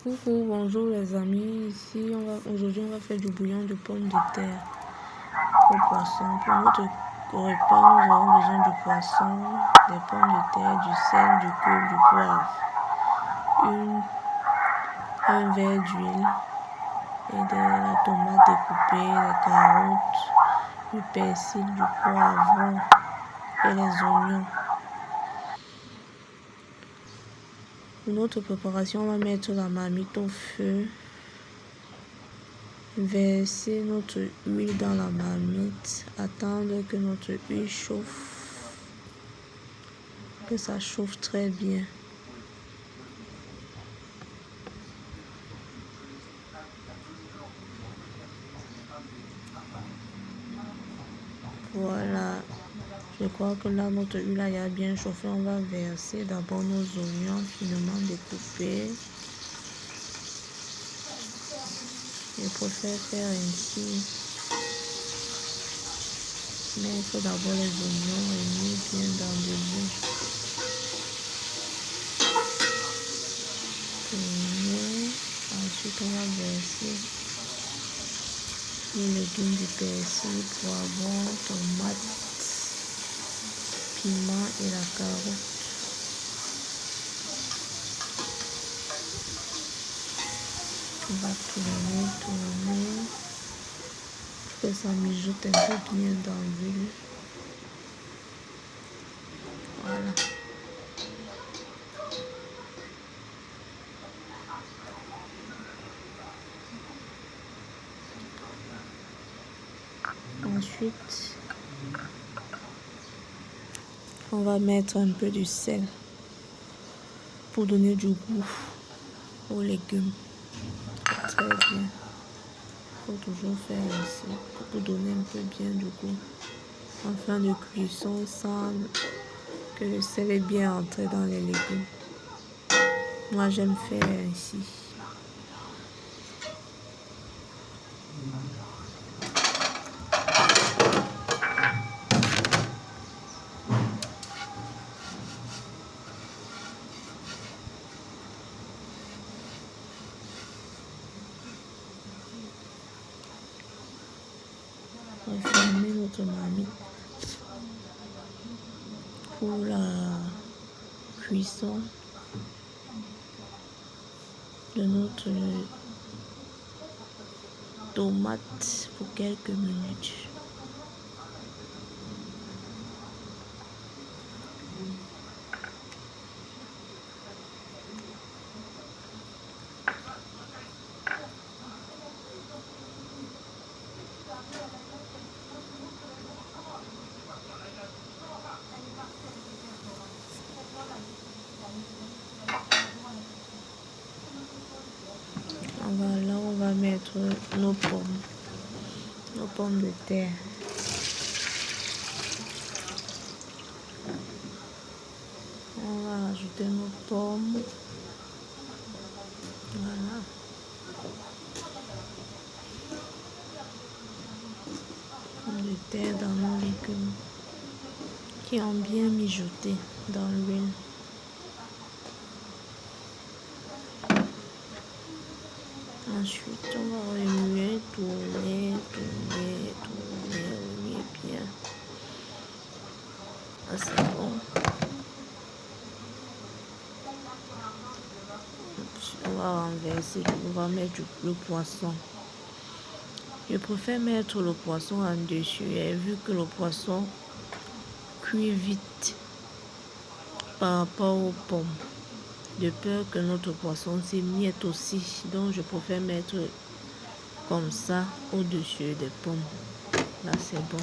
Coucou, bonjour les amis. Aujourd'hui on va faire du bouillon de pommes de terre au poisson. Pour notre repas, nous aurons besoin du poisson, des pommes de terre, du sel, du curry, du poivre, un verre d'huile et de la tomate découpée, les carottes, du persil, du poivron et les oignons. Pour notre préparation, on va mettre la marmite au feu. Verser notre huile dans la marmite, attendre que notre huile chauffe, que ça chauffe très bien. Voilà, je crois que là notre huile a bien chauffé. On va verser d'abord nos oignons finement découpés. Je préfère faire ainsi. Mettre d'abord les oignons et mis bien dans de l'huile. Tourner. Ensuite, on va verser les légumes du persil, poivron, tomate, piment et la carotte. On va tourner, que ça mijote un peu bien dans l'huile. Voilà. Ensuite, on va mettre un peu de sel pour donner du goût aux légumes. Très bien. Il faut toujours faire ainsi pour donner un peu bien du goût. En fin de cuisson, sans que le sel est bien entré dans les légumes. Moi, j'aime faire ainsi. On va fermer notre marmite pour la cuisson de notre tomate pour quelques minutes. Voilà, on va mettre nos pommes de terre. On va rajouter nos pommes. Voilà. Pommes de terre dans nos légumes qui ont bien mijoté dans l'huile. Ensuite, on va remuer, tourner, remuer bien. Ah, c'est bon. On va renverser, on va mettre le poisson. Je préfère mettre le poisson en dessus. Et vu que le poisson cuit vite par rapport aux pommes, de peur que notre poisson s'émiette aussi. Donc, je préfère mettre comme ça au-dessus des pommes. Là, c'est bon.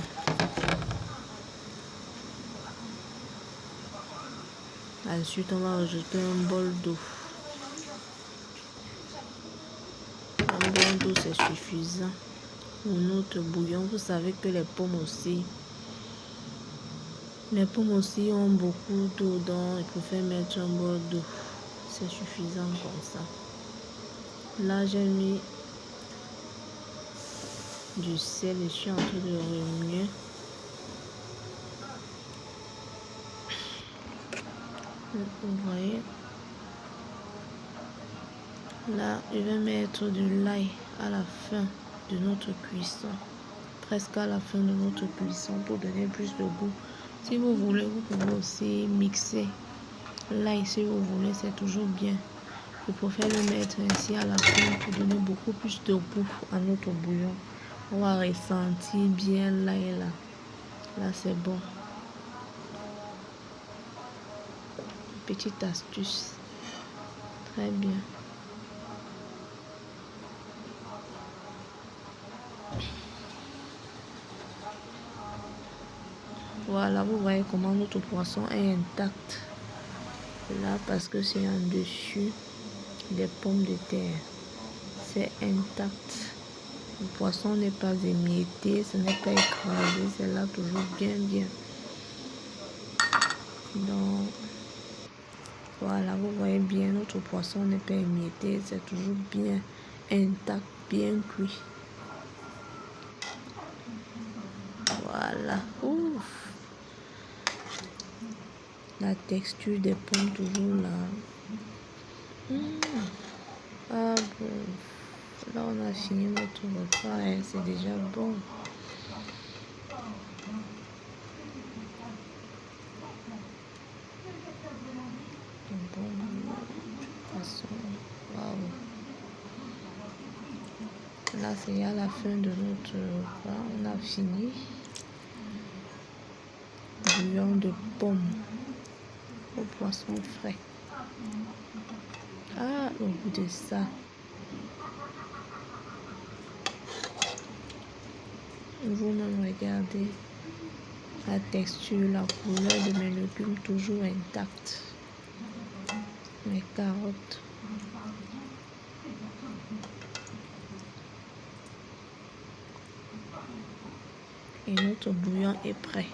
Ensuite, on va rajouter un bol d'eau. Un bol d'eau, c'est suffisant pour notre bouillon. Vous savez que les pommes aussi ont beaucoup d'eau, donc il faut faire mettre un bol d'eau. C'est suffisant comme ça. Là, j'ai mis du sel et je suis en train de remuer. Vous voyez, Là, je vais mettre de l'ail à la fin de notre cuisson. Presque à la fin de notre cuisson pour donner plus de goût. Si vous voulez, vous pouvez aussi mixer l'ail. Si vous voulez, c'est toujours bien. Je préfère le mettre ainsi à la fin pour donner beaucoup plus de goût à notre bouillon. On va ressentir bien l'ail là. Là, c'est bon. Petite astuce. Très bien. Voilà, vous voyez comment notre poisson est intact. Là, parce que c'est en dessus des pommes de terre. C'est intact. Le poisson n'est pas émietté, ce n'est pas écrasé, c'est là toujours bien. Donc, voilà, vous voyez bien, notre poisson n'est pas émietté, c'est toujours bien intact, bien cuit. Voilà. Ouf. La texture des pommes toujours là. Ah bon. Là, on a fini notre repas, hein. C'est déjà bon. Bon poisson. Waouh. Là, c'est à la fin de notre repas. On a fini. Bouillon de pommes au poisson frais. Ah, au goût de ça. Vous-même regardez la texture, la couleur de mes légumes toujours intactes. Mes carottes. Et notre bouillon est prêt.